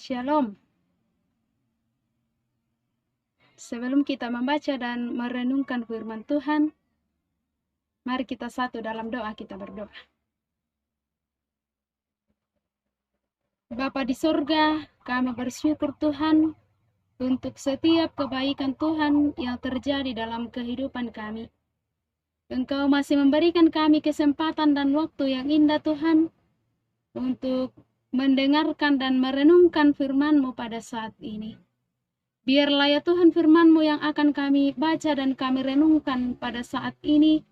Shalom. Sebelum kita membaca dan merenungkan firman Tuhan, mari kita satu dalam doa, kita berdoa. Bapa di sorga, kami bersyukur Tuhan untuk setiap kebaikan Tuhan yang terjadi dalam kehidupan kami. Engkau masih memberikan kami kesempatan dan waktu yang indah Tuhan untuk mendengarkan dan merenungkan firman-Mu pada saat ini. Biarlah ya Tuhan firman-Mu yang akan kami baca dan kami renungkan pada saat ini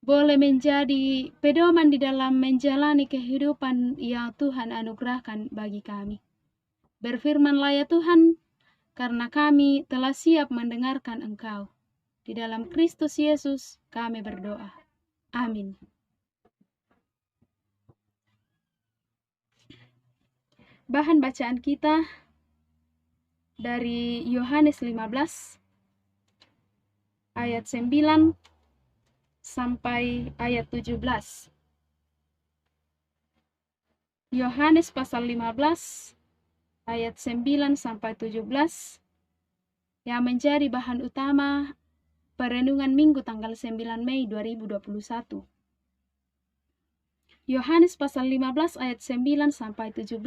boleh menjadi pedoman di dalam menjalani kehidupan yang Tuhan anugerahkan bagi kami. Berfirmanlah ya Tuhan, karena kami telah siap mendengarkan Engkau. Di dalam Kristus Yesus kami berdoa. Amin. Bahan bacaan kita dari Yohanes 15 ayat 9 sampai ayat 17. Yohanes pasal 15 ayat 9 sampai 17 yang menjadi bahan utama perenungan Minggu tanggal 9 Mei 2021. Yohanes pasal 15 ayat 9 sampai 17.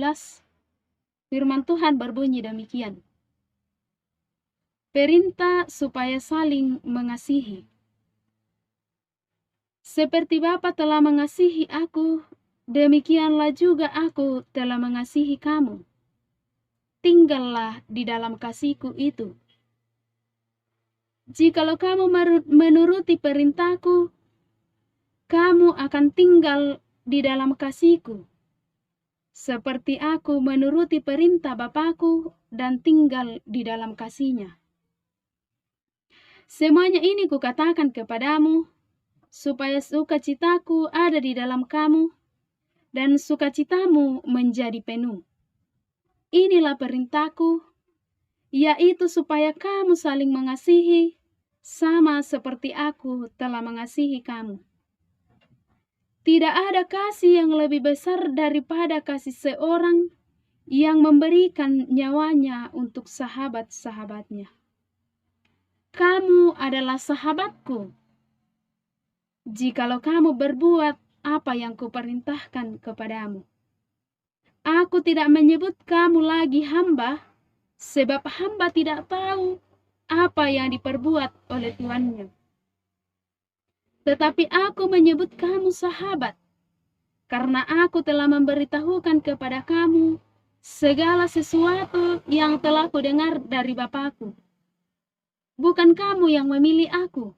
Firman Tuhan berbunyi demikian. Perintah supaya saling mengasihi. Seperti Bapa telah mengasihi aku, demikianlah juga aku telah mengasihi kamu. Tinggallah di dalam kasihku itu. Jikalau kamu menuruti perintahku, kamu akan tinggal di dalam kasihku, seperti aku menuruti perintah Bapakku dan tinggal di dalam kasihnya. Semuanya ini kukatakan kepadamu, supaya sukacitaku ada di dalam kamu, dan sukacitamu menjadi penuh. Inilah perintahku, yaitu supaya kamu saling mengasihi, sama seperti aku telah mengasihi kamu. Tidak ada kasih yang lebih besar daripada kasih seorang yang memberikan nyawanya untuk sahabat-sahabatnya. Kamu adalah sahabatku, jikalau kamu berbuat apa yang kuperintahkan kepadamu. Aku tidak menyebut kamu lagi hamba, sebab hamba tidak tahu apa yang diperbuat oleh tuannya. Tetapi aku menyebut kamu sahabat, karena aku telah memberitahukan kepada kamu segala sesuatu yang telah kudengar dari Bapakku. Bukan kamu yang memilih aku,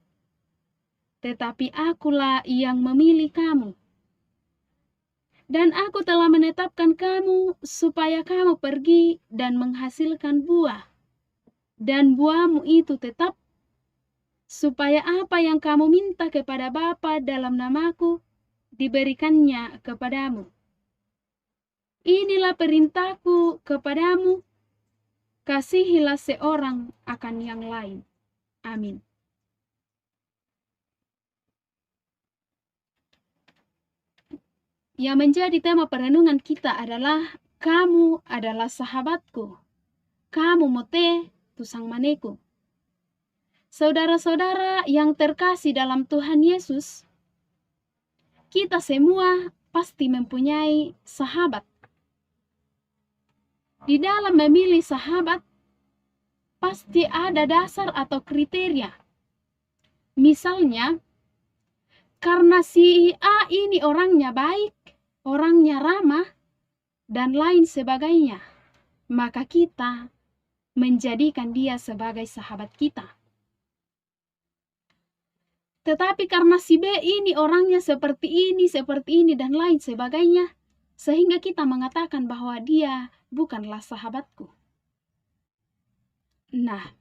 tetapi akulah yang memilih kamu. Dan aku telah menetapkan kamu supaya kamu pergi dan menghasilkan buah. Dan buahmu itu tetap, supaya apa yang kamu minta kepada Bapa dalam namaku, diberikannya kepadamu. Inilah perintahku kepadamu, kasihilah seorang akan yang lain. Amin. Yang menjadi tema perenungan kita adalah, kamu adalah sahabatku. Kamu mote tusang maneku. Saudara-saudara yang terkasih dalam Tuhan Yesus, kita semua pasti mempunyai sahabat. Di dalam memilih sahabat, pasti ada dasar atau kriteria. Misalnya, karena si A ini orangnya baik, orangnya ramah, dan lain sebagainya, maka kita menjadikan dia sebagai sahabat kita. Tetapi karena si B ini orangnya seperti ini, dan lain sebagainya, sehingga kita mengatakan bahwa dia bukanlah sahabatku. Nah,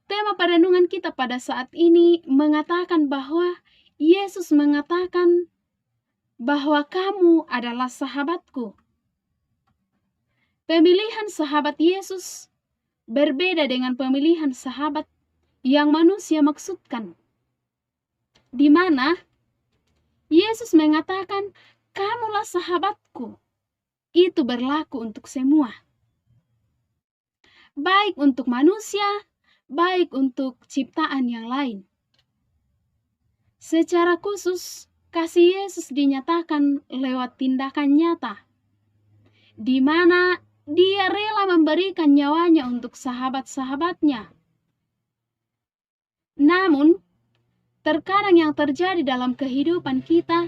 tema perenungan kita pada saat ini mengatakan bahwa Yesus mengatakan bahwa kamu adalah sahabatku. Pemilihan sahabat Yesus berbeda dengan pemilihan sahabat yang manusia maksudkan, di mana Yesus mengatakan, kamulah sahabatku. Itu berlaku untuk semua. baik untuk manusia, baik untuk ciptaan yang lain. Secara khusus, kasih Yesus dinyatakan lewat tindakan nyata, di mana Dia rela memberikan nyawanya untuk sahabat-sahabatnya. Namun, terkadang yang terjadi dalam kehidupan kita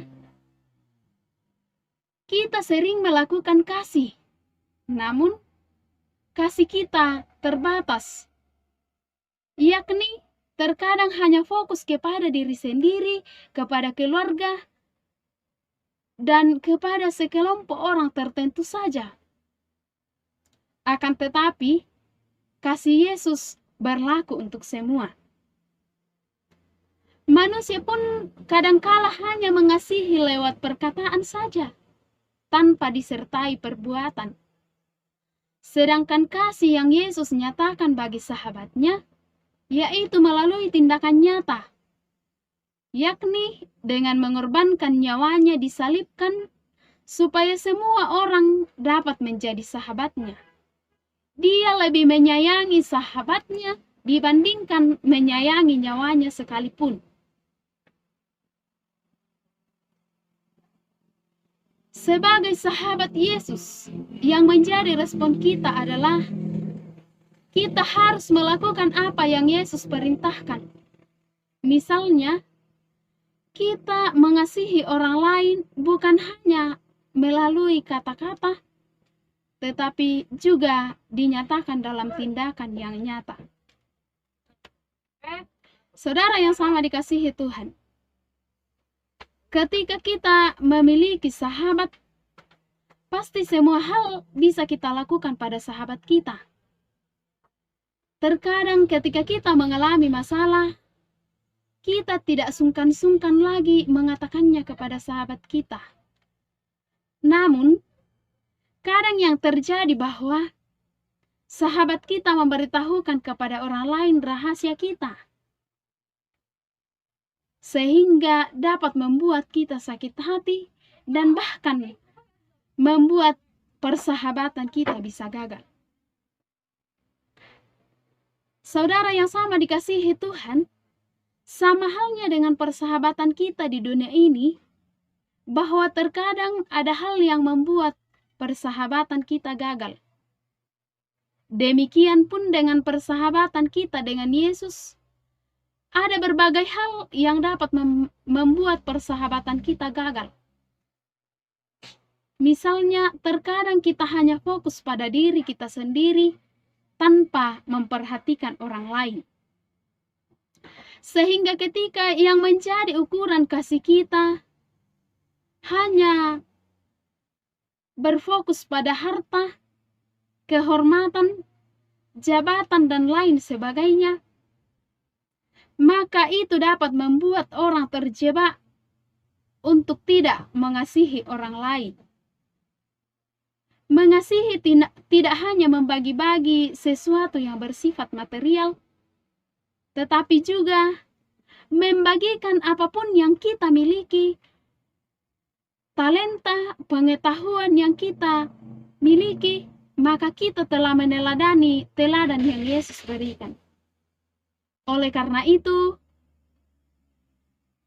sering melakukan kasih, namun kasih kita terbatas, yakni terkadang hanya fokus kepada diri sendiri, kepada keluarga, dan kepada sekelompok orang tertentu saja. Akan tetapi, kasih Yesus berlaku untuk semua. Manusia pun kadangkala hanya mengasihi lewat perkataan saja, tanpa disertai perbuatan. Sedangkan kasih yang Yesus nyatakan bagi sahabatnya, yaitu melalui tindakan nyata, yakni dengan mengorbankan nyawanya disalibkan supaya semua orang dapat menjadi sahabatnya. Dia lebih menyayangi sahabatnya dibandingkan menyayangi nyawanya sekalipun. Sebagai sahabat Yesus, yang menjadi respon kita adalah kita harus melakukan apa yang Yesus perintahkan. Misalnya, kita mengasihi orang lain bukan hanya melalui kata-kata, tetapi juga dinyatakan dalam tindakan yang nyata. Saudara yang sama dikasihi Tuhan, ketika kita memiliki sahabat, pasti semua hal bisa kita lakukan pada sahabat kita. Terkadang ketika kita mengalami masalah, kita tidak sungkan-sungkan lagi mengatakannya kepada sahabat kita. Namun, kadang yang terjadi bahwa sahabat kita memberitahukan kepada orang lain rahasia kita, sehingga dapat membuat kita sakit hati dan bahkan membuat persahabatan kita bisa gagal. Saudara yang sama dikasihi Tuhan, sama halnya dengan persahabatan kita di dunia ini, bahwa terkadang ada hal yang membuat persahabatan kita gagal. Demikian pun dengan persahabatan kita dengan Yesus, ada berbagai hal yang dapat membuat persahabatan kita gagal. Misalnya, terkadang kita hanya fokus pada diri kita sendiri tanpa memperhatikan orang lain. Sehingga ketika yang menjadi ukuran kasih kita hanya berfokus pada harta, kehormatan, jabatan, dan lain sebagainya, maka itu dapat membuat orang terjebak untuk tidak mengasihi orang lain. Mengasihi tidak hanya membagi-bagi sesuatu yang bersifat material, tetapi juga membagikan apapun yang kita miliki, talenta, pengetahuan yang kita miliki, maka kita telah meneladani teladan yang Yesus berikan. Oleh karena itu,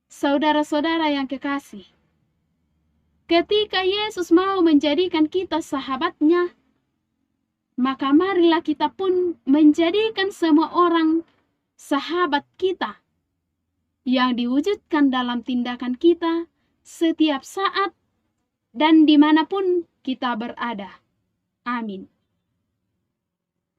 saudara-saudara yang kekasih, ketika Yesus mau menjadikan kita sahabatnya, maka marilah kita pun menjadikan semua orang sahabat kita yang diwujudkan dalam tindakan kita setiap saat dan dimanapun kita berada. Amin.